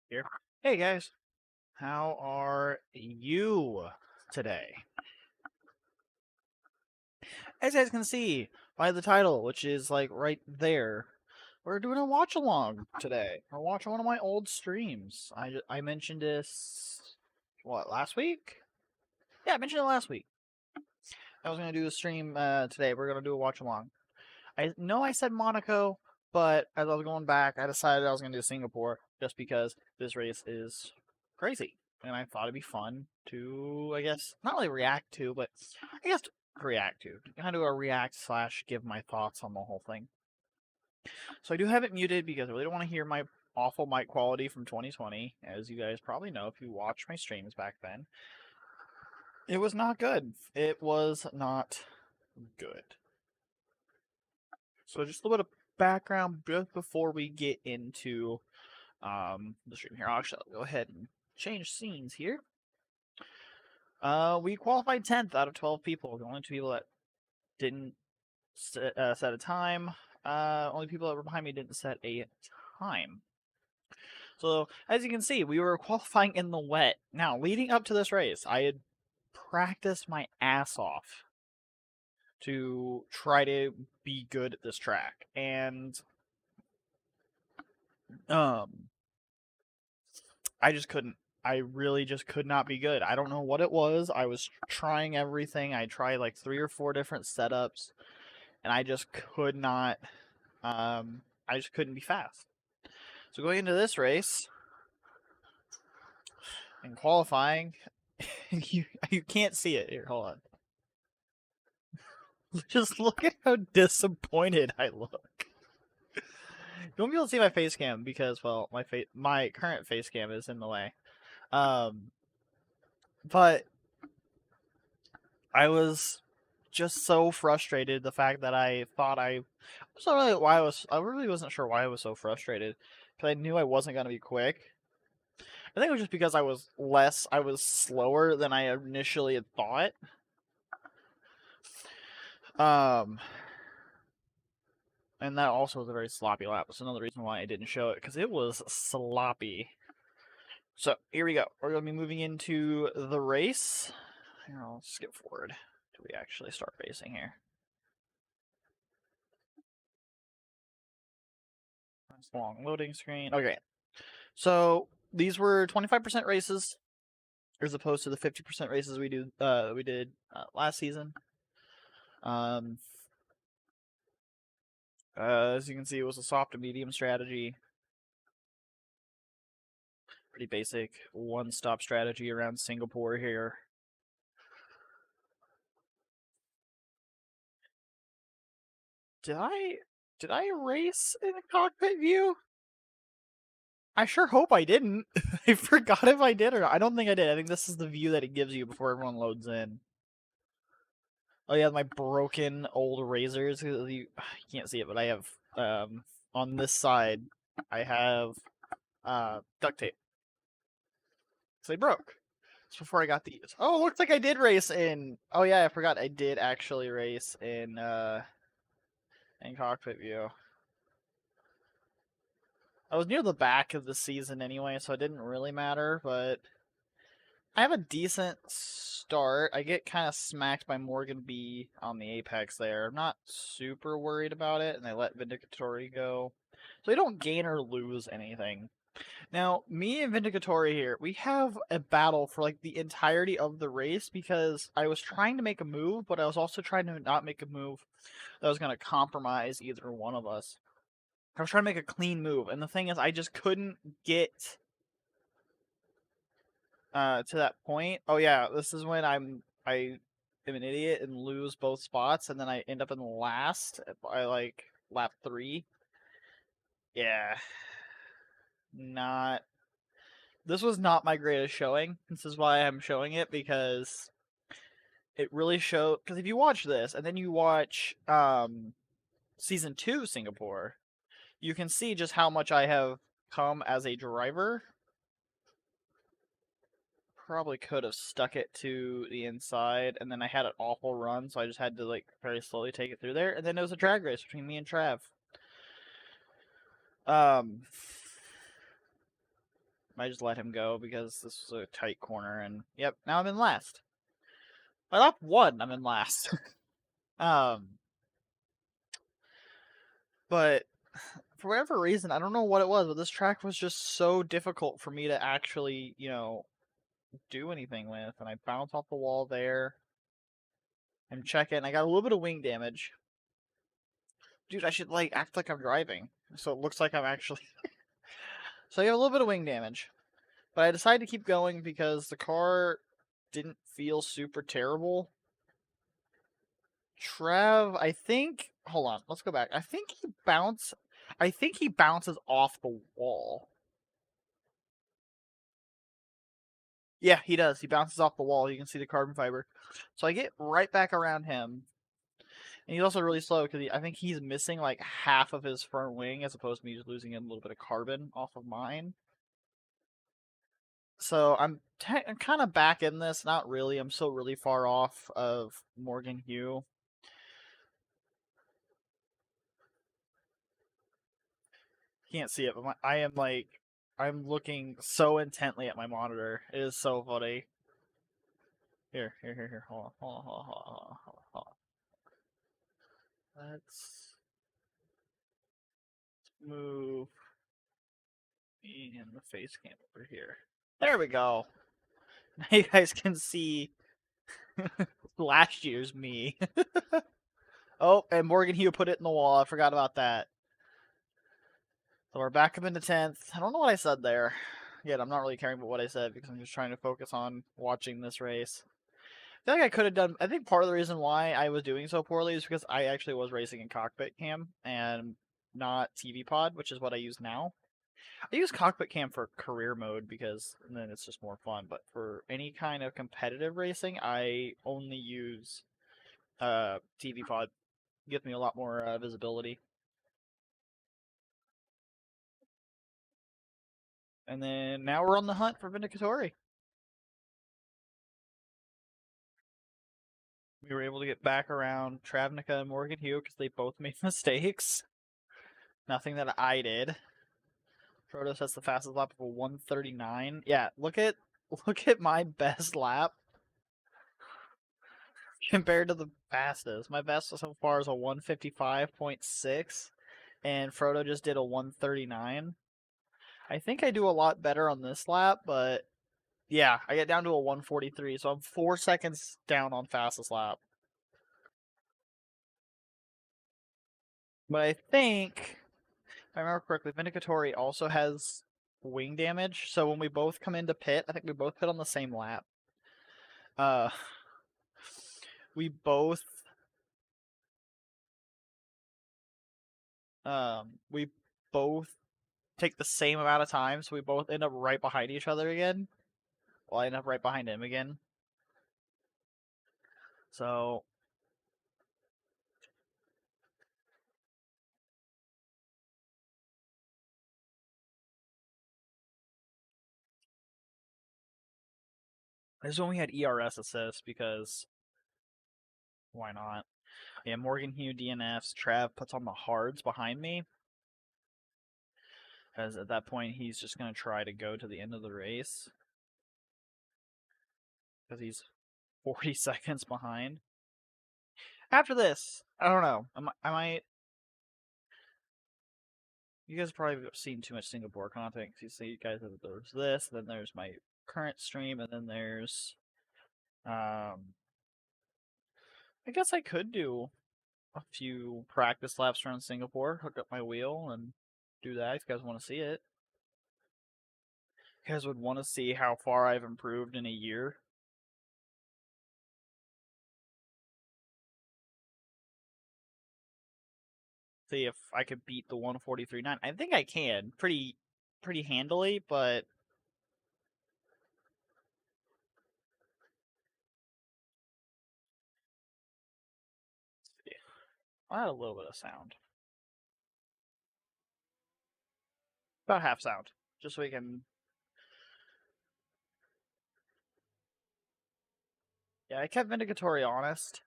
Here. Hey guys, how are you today? As you guys can see by the title, which is like right there, we're doing a watch along today. We're watching one of my old streams. I mentioned this last week? Yeah, I mentioned it last week. I was gonna do a stream today. We're gonna do a watch along. I know I said Monaco, but as I was going back, I decided I was gonna do Singapore just because this race is crazy, and I thought it'd be fun to, I guess, not really react to, but I guess to react to. Kind of do a react slash give my thoughts on the whole thing. So I do have it muted because I really don't want to hear my awful mic quality from 2020, as you guys probably know if you watched my streams back then. It was not good. It was not good. So just a little bit of background just before we get into the stream here. Actually, I'll go ahead and change scenes here. We qualified 10th out of 12 people. The only two people that didn't set a time. Only people that were behind me didn't set a time. So as you can see, we were qualifying in the wet. Now, leading up to this race, I had practiced my ass off to try to be good at this track, and I just couldn't. I really just could not be good. I don't know what it was. I was trying everything. I tried like 3 or 4 different setups, and I just could not. I just couldn't be fast. So going into this race and qualifying, you can't see it here. Hold on. Just look at how disappointed I look. You won't be able to see my face cam because, well, my current face cam is in the way. But I was just so frustrated. The fact that I thought I really wasn't sure why I was so frustrated because I knew I wasn't gonna be quick. I think it was just because I was slower than I initially had thought. Um, and that also was a very sloppy lap. That's another reason why I didn't show it because it was sloppy. So here we go. We're gonna be moving into the race. Here, I'll skip forward till we actually start racing here. That's a long loading screen. Okay, so these were 25% races, as opposed to the 50% races we did last season. As you can see, it was a soft to medium strategy. Pretty basic one-stop strategy around Singapore here. Did I race in a cockpit view? I sure hope I didn't. I forgot if I did or not. I don't think I did. I think this is the view that it gives you before everyone loads in. Oh yeah, my broken old razors. You can't see it, but I have on this side I have duct tape. So they broke. It's before I got these. Oh, looks like I did race in. Oh yeah, I forgot I did actually race in cockpit view. I was near the back of the season anyway, so it didn't really matter, but I have a decent start. I get kind of smacked by Morgan B on the apex there. I'm not super worried about it, and I let Vindicatori go. So I don't gain or lose anything. Now, me and Vindicatori here, we have a battle for like the entirety of the race because I was trying to make a move, but I was also trying to not make a move that was going to compromise either one of us. I was trying to make a clean move, and the thing is, I just couldn't get to that point. Oh yeah, this is when I am an idiot and lose both spots, and then I end up in last by like lap 3. Yeah, not. This was not my greatest showing. This is why I'm showing it because it really showed. Because if you watch this and then you watch season 2 Singapore, you can see just how much I have come as a driver. Probably could have stuck it to the inside, and then I had an awful run, so I just had to like very slowly take it through there. And then it was a drag race between me and Trav. I just let him go because this was a tight corner, and yep, now I'm in last. By lap 1, I'm in last. But for whatever reason, I don't know what it was, but this track was just so difficult for me to actually, do anything with, and I bounced off the wall there. I'm checking. I got a little bit of wing damage. Dude, I should act like I'm driving, so it looks like I'm actually. So I got a little bit of wing damage, but I decided to keep going because the car didn't feel super terrible. Trev, I think. Hold on, let's go back. I think he bounces off the wall. Yeah, he does. He bounces off the wall. You can see the carbon fiber. So I get right back around him. And he's also really slow because I think he's missing like half of his front wing as opposed to me just losing a little bit of carbon off of mine. So I'm kind of back in this. Not really. I'm still really far off of Morgan Hugh. Can't see it, but I'm looking so intently at my monitor. It is so funny. Here. Hold on. Let's move me in the face cam over here. There we go. Now you guys can see last year's me. Oh, and Morgan Hugh put it in the wall. I forgot about that. So we're back up into 10th. I don't know what I said there. Yet I'm not really caring about what I said because I'm just trying to focus on watching this race. I feel like I could have done. I think part of the reason why I was doing so poorly is because I actually was racing in cockpit cam and not TV pod, which is what I use now. I use cockpit cam for career mode because then it's just more fun. But for any kind of competitive racing, I only use TV pod. It gives me a lot more visibility. And then now we're on the hunt for Vindicatori. We were able to get back around Travnica and Morgan Hugh because they both made mistakes. Nothing that I did. Protos has the fastest lap of a 139. Yeah, look at my best lap compared to the fastest. My best so far is a 155.6, and Frodo just did a 139. I think I do a lot better on this lap, but yeah, I get down to a 143, so I'm 4 seconds down on fastest lap. But I think, if I remember correctly, Vindicatori also has wing damage, so when we both come into pit, I think we both pit on the same lap. Uh, we both we both take the same amount of time, so we both end up right behind each other again. Well, I end up right behind him again. So this is when we had ERS assist because why not? Yeah, Morgan Hugh DNFs. Trav puts on the hards behind me. Because at that point, he's just going to try to go to the end of the race. Because he's 40 seconds behind. After this, I don't know. I might. You guys probably have seen too much Singapore content. Cause you see, you guys have there's this, then there's my current stream, and then there's. I guess I could do a few practice laps around Singapore, hook up my wheel, and do that if you guys want to see it. You guys would want to see how far I've improved in a year. See if I could beat the 143.9. I think I can pretty handily, but I had a little bit of sound. About half sound. Just so we can. Yeah, I kept Vindicatori honest.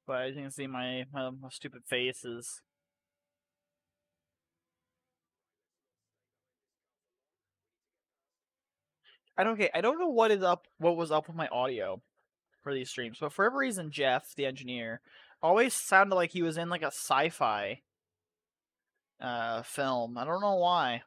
But as you can see, my stupid face is I don't know what was up with my audio for these streams, but for every reason, Jeff, the engineer, always sounded like he was in like a sci-fi film. I don't know why.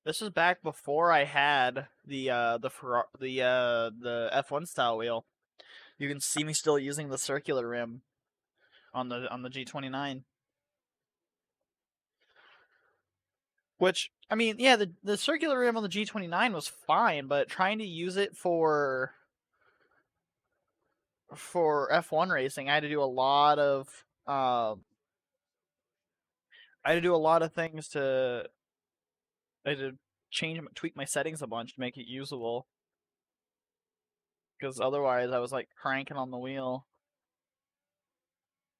This was back before I had the F1 style wheel. You can see me still using the circular rim on the G29. Which, I mean, yeah, the circular rim on the G29 was fine, but trying to use it for F1 racing, I had to do a lot of I had to do a lot of things to I had to tweak my settings a bunch to make it usable. Because otherwise, I was like cranking on the wheel.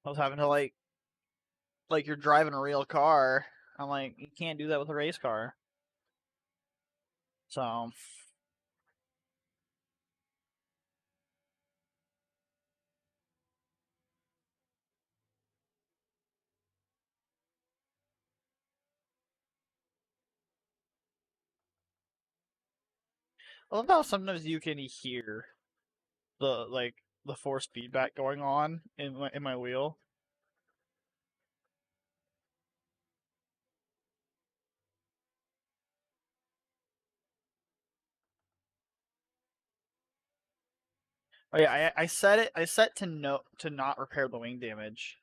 I was having to like you're driving a real car. I'm like, you can't do that with a race car. So I love how sometimes you can hear the force feedback going on in my wheel. Oh yeah, I set it. I set to not repair the wing damage.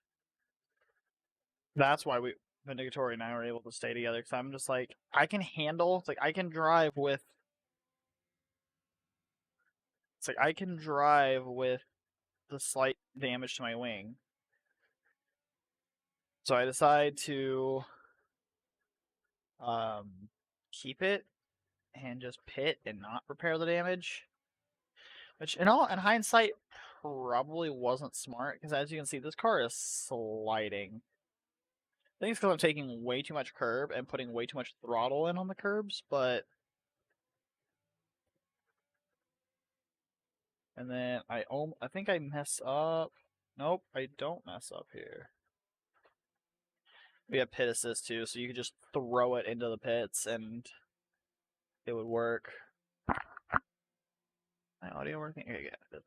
That's why Vindicatory and I were able to stay together because I'm just like I can handle. It's like I can drive with. It's like I can drive with the slight damage to my wing. So I decide to keep it and just pit and not repair the damage. Which in hindsight probably wasn't smart because as you can see this car is sliding. I think it's because I'm taking way too much curb and putting way too much throttle in on the curbs, but and then I think I mess up. Nope, I don't mess up here. We have pit assist too, so you could just throw it into the pits and it would work. My audio working? Okay, yeah. Okay.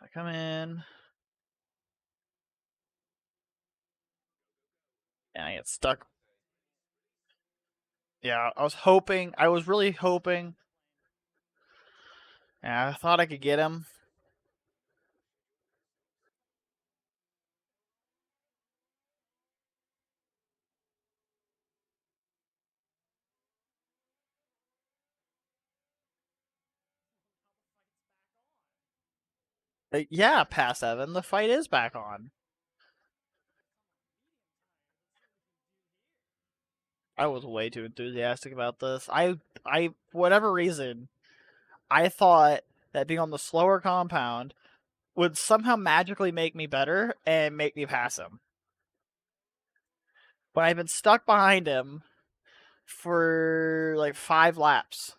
I come in. And I get stuck. Yeah, I was really hoping. Yeah, I thought I could get him. Yeah, past Evan, the fight is back on. I was way too enthusiastic about this. For whatever reason, I thought that being on the slower compound would somehow magically make me better and make me pass him. But I've been stuck behind him for like 5 laps.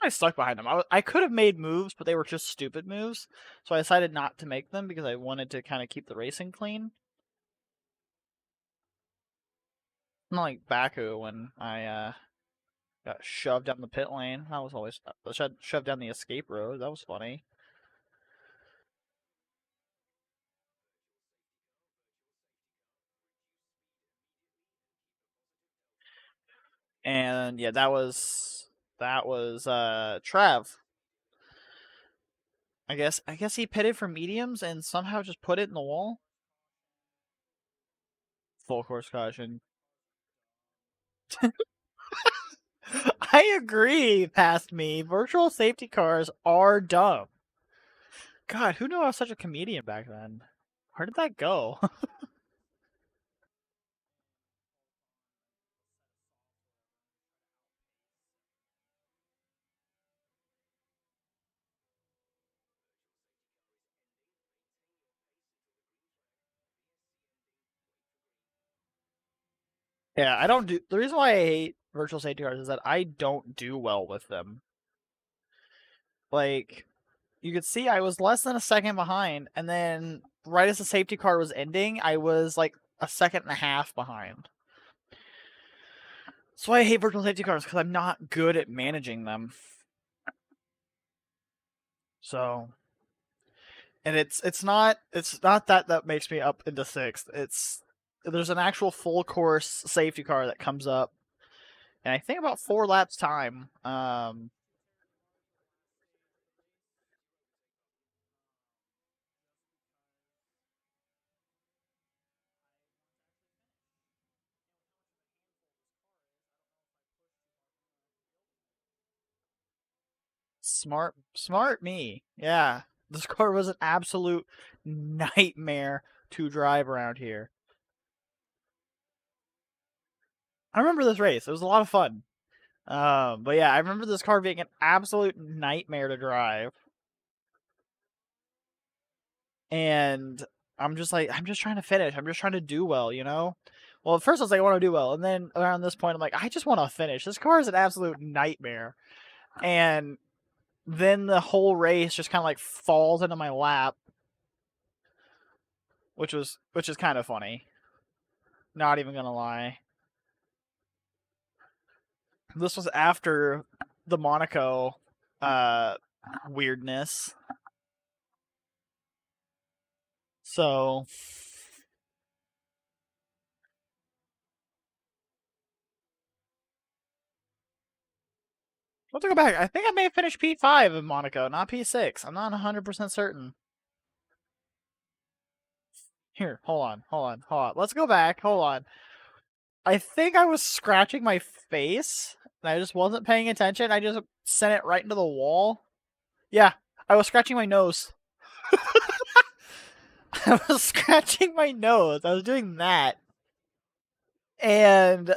I stuck behind him. I could have made moves, but they were just stupid moves. So I decided not to make them because I wanted to kind of keep the racing clean. Not like Baku when I got shoved down the pit lane. That was always shoved down the escape road. That was funny. And yeah, that was Trav. I guess he pitted for mediums and somehow just put it in the wall. Full course caution. I agree, past me. Virtual safety cars are dumb. God, who knew I was such a comedian back then? Where did that go? Yeah, I don't do. The reason why I hate virtual safety cars is that I don't do well with them. Like, you could see I was less than a second behind, and then right as the safety car was ending, I was like a second and a half behind. That's why I hate virtual safety cars, because I'm not good at managing them. So, and it's not that makes me up into sixth. It's there's an actual full course safety car that comes up, and I think about 4 laps time. Smart me. Yeah, this car was an absolute nightmare to drive around here. I remember this race. It was a lot of fun. But yeah, I remember this car being an absolute nightmare to drive. And I'm just like, I'm just trying to finish. I'm just trying to do well, you know? Well, at first I was like, I want to do well. And then around this point, I'm like, I just want to finish. This car is an absolute nightmare. And then the whole race just kind of like falls into my lap, which is kind of funny. Not even gonna lie. This was after the Monaco uh weirdness. So let's go back. I think I may have finished P5 in Monaco, not P6. I'm not 100% certain. Here, hold on. Let's go back. Hold on. I think I was scratching my face and I just wasn't paying attention. I just sent it right into the wall. Yeah, I was scratching my nose. I was scratching my nose. I was doing that. And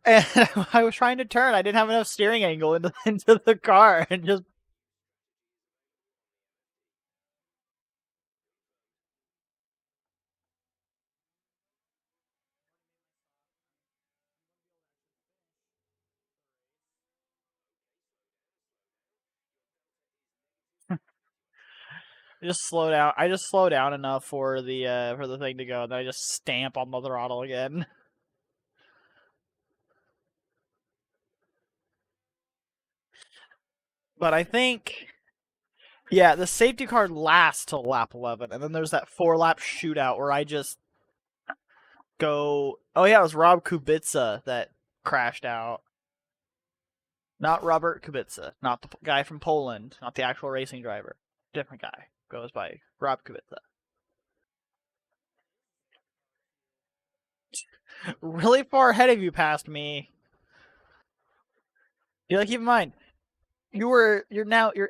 and I was trying to turn. I didn't have enough steering angle into the car and just slow down. I just slow down enough for the thing to go, and then I just stamp on the throttle again. But I think yeah, the safety car lasts till lap 11, and then there's that 4 lap shootout where I just go. Oh yeah, it was Rob Kubica that crashed out. Not Robert Kubica, not the guy from Poland, not the actual racing driver. Different guy goes by Rob Kubica. Really far ahead of you past me. You gotta keep in mind, you're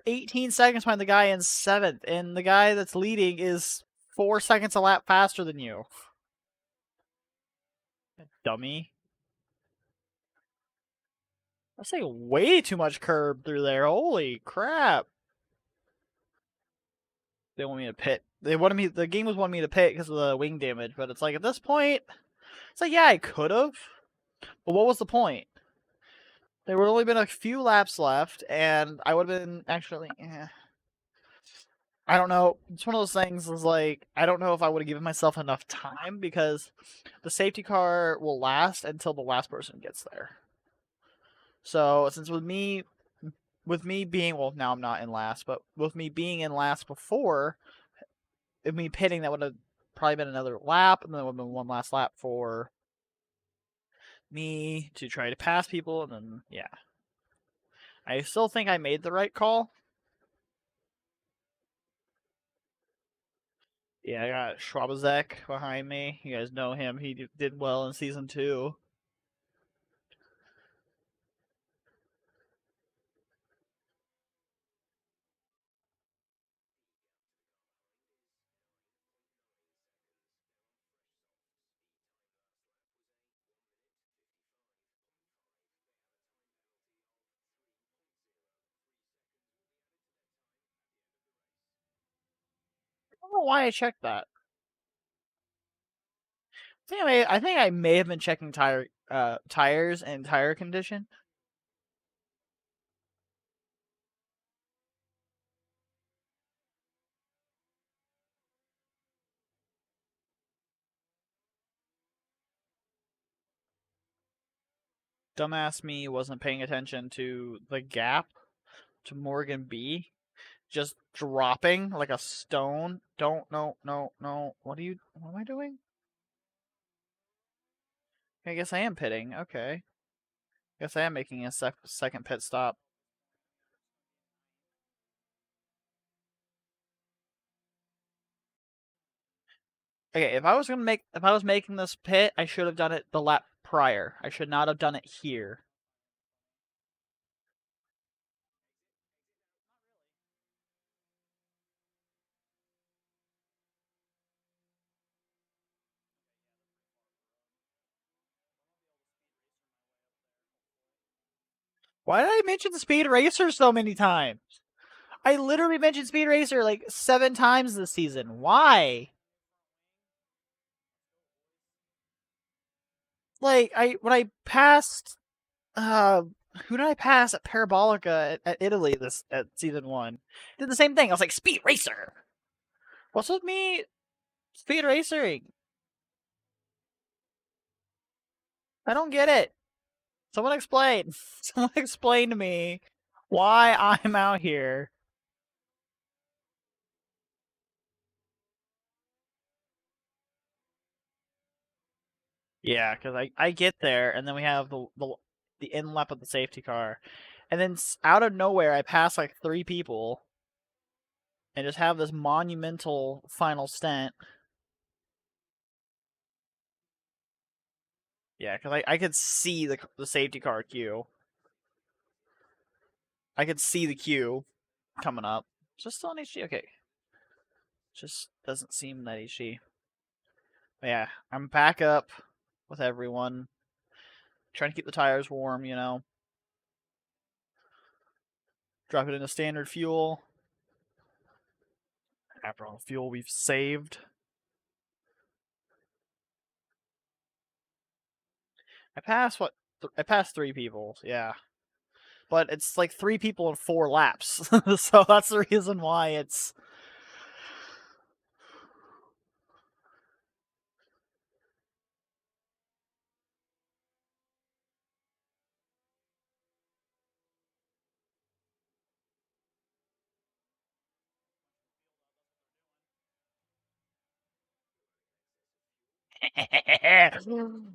18 seconds behind the guy in seventh, and the guy that's leading is 4 seconds a lap faster than you. Dummy. I say way too much curb through there. Holy crap. They want me to pit. They wanted me. The game was wanting me to pit because of the wing damage, but it's like at this point, it's like yeah, I could have, but what was the point? There would only been a few laps left, and I would have been actually. I don't know. It's one of those things. Is like I don't know if I would have given myself enough time because the safety car will last until the last person gets there. So since with me being well, now I'm not in last, but with me being in last before, if me pitting, that would have probably been another lap, and then it would have been one last lap for me to try to pass people, and then yeah. I still think I made the right call. Yeah, I got Schwabazek behind me. You guys know him. He did well in season 2. don't know why I checked that. I think I may have been checking tires and tire condition. Dumbass me wasn't paying attention to the gap to Morgan B. Just dropping like a stone. Don't, no. What am I doing? I guess I am pitting. Okay. Guess I am making a second pit stop. Okay, if I was making this pit, I should have done it the lap prior. I should not have done it here. Why did I mention the Speed Racer so many times? I literally mentioned Speed Racer like 7 times this season. Why? Like when I passed who did I pass at Parabolica at Italy this at season 1? Did the same thing. I was like, Speed Racer. What's with me speed racing? I don't get it. Someone explain. Someone explain to me why I'm out here. Yeah, because I get there and then we have the in lap of the safety car, and then out of nowhere I pass like 3 people, and just have this monumental final stint. Yeah, because I could see the safety car queue. I could see the queue coming up. Just still on HG? Okay. Just doesn't seem that HG. But yeah, I'm back up with everyone. Trying to keep the tires warm, you know. Drop it into standard fuel. After all the fuel we've saved. I passed what? I passed 3 people, yeah. But it's like 3 people in 4 laps. So that's the reason why it's...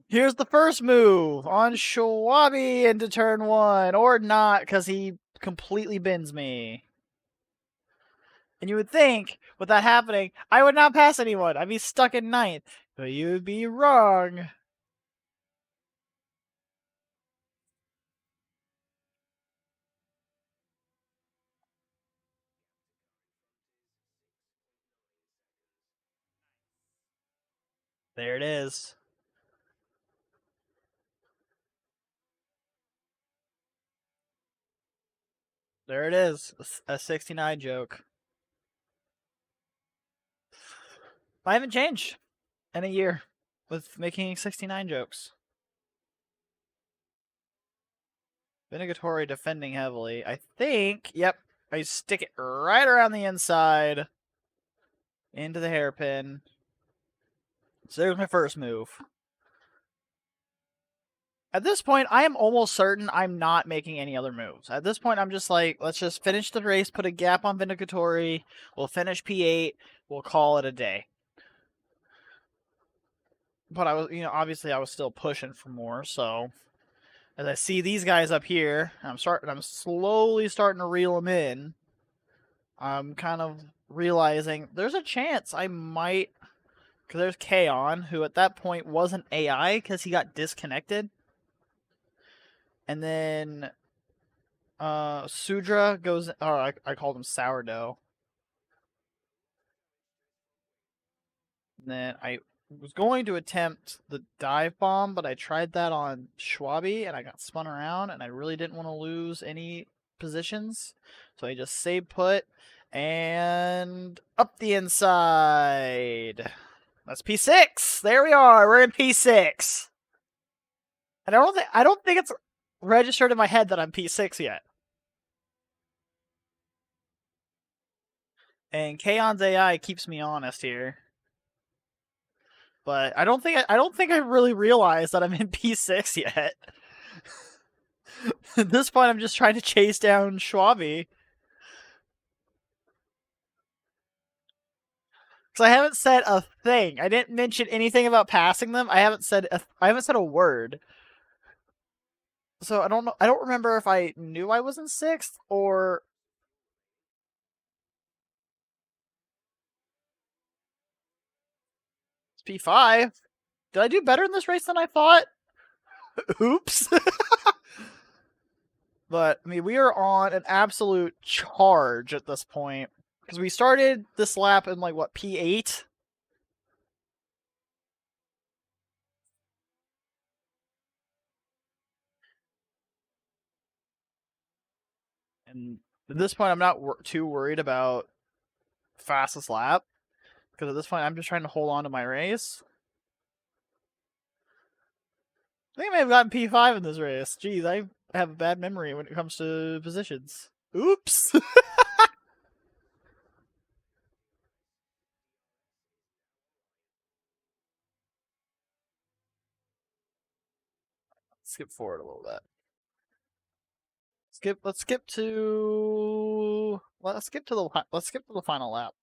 Here's the first move on Schwabi into turn 1. Or not, because he completely bends me. And you would think, with that happening, I would not pass anyone. I'd be stuck in 9th. But you would be wrong. There it is. There it is. A 69 joke. I haven't changed in a year with making 69 jokes. Vinegatory defending heavily. I think, yep, I stick it right around the inside into the hairpin. So there's my first move. At this point, I am almost certain I'm not making any other moves. At this point, I'm just like, let's just finish the race, put a gap on Vinegatory, we'll finish P8, we'll call it a day. But I was, obviously I was still pushing for more, so as I see these guys up here, I'm slowly starting to reel them in. I'm kind of realizing there's a chance I might, because there's Kaon, who at that point wasn't AI because he got disconnected. And then Sudra goes, or I called him Sourdough. And then I was going to attempt the dive bomb, but I tried that on Schwabi and I got spun around and I really didn't want to lose any positions. So I just saved put And up the inside. That's P6. There we are. We're in P6. And I don't think it's registered in my head that I'm P6 yet. And Kaon's AI keeps me honest here. But I don't think I really realized that I'm in P6 yet. At this point, I'm just trying to chase down Schwabi. Because I haven't said a thing. I didn't mention anything about passing them. I haven't said a word. So I don't know. I don't remember if I knew I was in 6th or it's P5. Did I do better in this race than I thought? Oops. But I mean, we are on an absolute charge at this point because we started this lap in like what, P8. And at this point, I'm not too worried about fastest lap because at this point, I'm just trying to hold on to my race. I think I may have gotten P5 in this race. Jeez, I have a bad memory when it comes to positions. Oops. Skip forward a little bit. Let's skip to the final lap.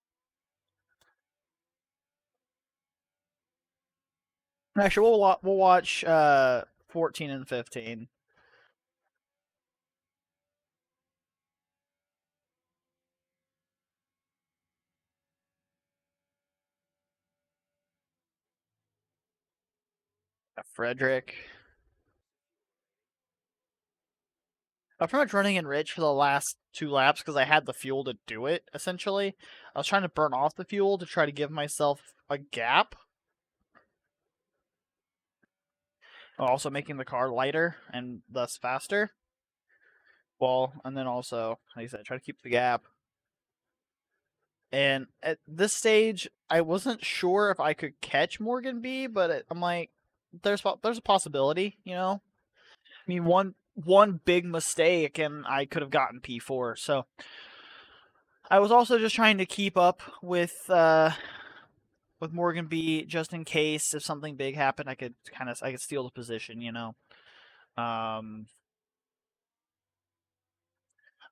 Actually, we'll watch 14 and 15. Frederick. I was pretty much running in Rich for the last 2 laps because I had the fuel to do it, essentially. I was trying to burn off the fuel to try to give myself a gap. Also making the car lighter and thus faster. Well, and then also, like I said, try to keep the gap. And at this stage, I wasn't sure if I could catch Morgan B, but I'm like, there's a possibility, you know. I mean, one big mistake and I could have gotten P4. So I was also just trying to keep up with Morgan B just in case if something big happened, I could steal the position, you know.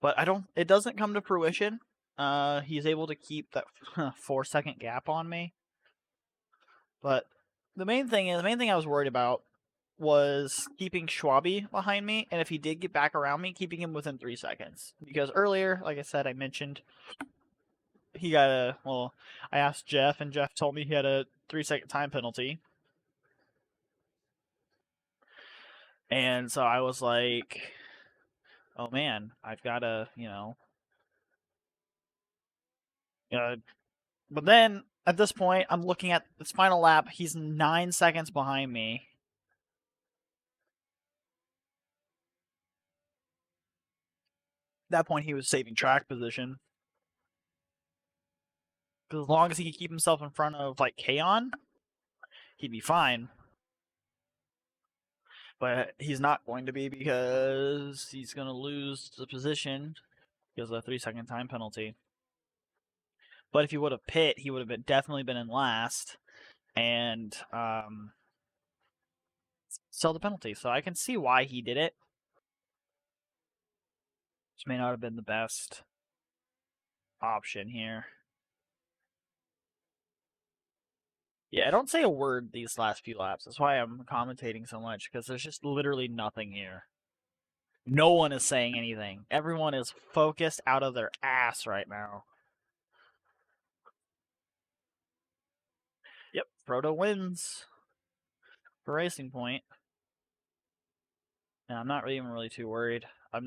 But it doesn't come to fruition. He's able to keep that 4-second gap on me. But the main thing I was worried about was keeping Schwabi behind me, and if he did get back around me, keeping him within 3 seconds. Because earlier, like I said, I mentioned he got I asked Jeff, and Jeff told me he had a 3-second time penalty. And so I was like, oh man, I've got to, but then at this point, I'm looking at this final lap. He's 9 seconds behind me. At that point, he was saving track position. Because as long as he could keep himself in front of, like, Kaon, he'd be fine. But he's not going to be because he's going to lose the position because of the 3-second time penalty. But if he would have pit, he would have definitely been in last and sell the penalty. So I can see why he did it. Which may not have been the best option here. Yeah, I don't say a word these last few laps. That's why I'm commentating so much, because there's just literally nothing here. No one is saying anything. Everyone is focused out of their ass right now. Yep, Frodo wins for Racing Point. And I'm not even really too worried. I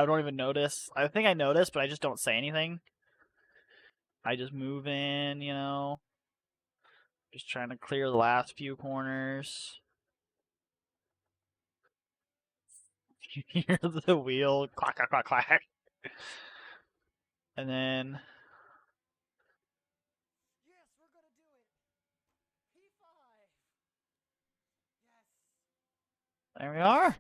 don't even notice. I think I noticed, but I just don't say anything. I just move in, just trying to clear the last few corners. You hear the wheel clack, clack, clack, clack. And then There we are.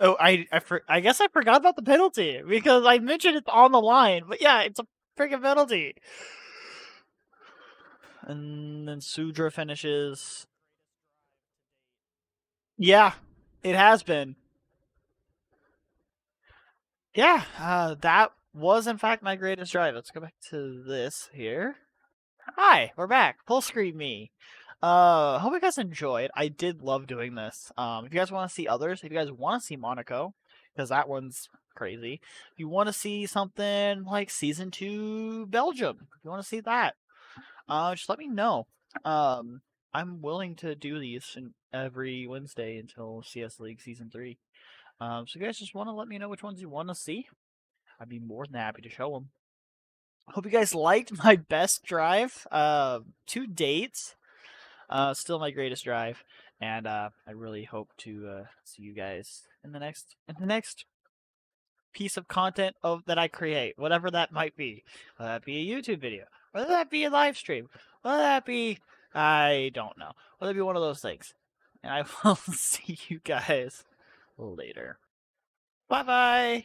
Oh, I guess I forgot about the penalty because I mentioned it's on the line, but yeah, it's a freaking penalty. And then Sudra finishes. Yeah, it has been. Yeah, that was in fact my greatest drive. Let's go back to this here. Hi, we're back. Full screen me. Hope you guys enjoyed. I did love doing this. If you guys want to see others, if you guys want to see Monaco, because that one's crazy. If you want to see something like Season 2 Belgium, if you want to see that, just let me know. I'm willing to do these every Wednesday until CS League Season 3. So you guys just want to let me know which ones you want to see. I'd be more than happy to show them. Hope you guys liked my best drive to date. Still my greatest drive, and I really hope to see you guys in the next piece of content that I create, whatever that might be. Whether that be a YouTube video, whether that be a live stream, whether that be I don't know, whether it be one of those things. And I will see you guys later. Bye bye.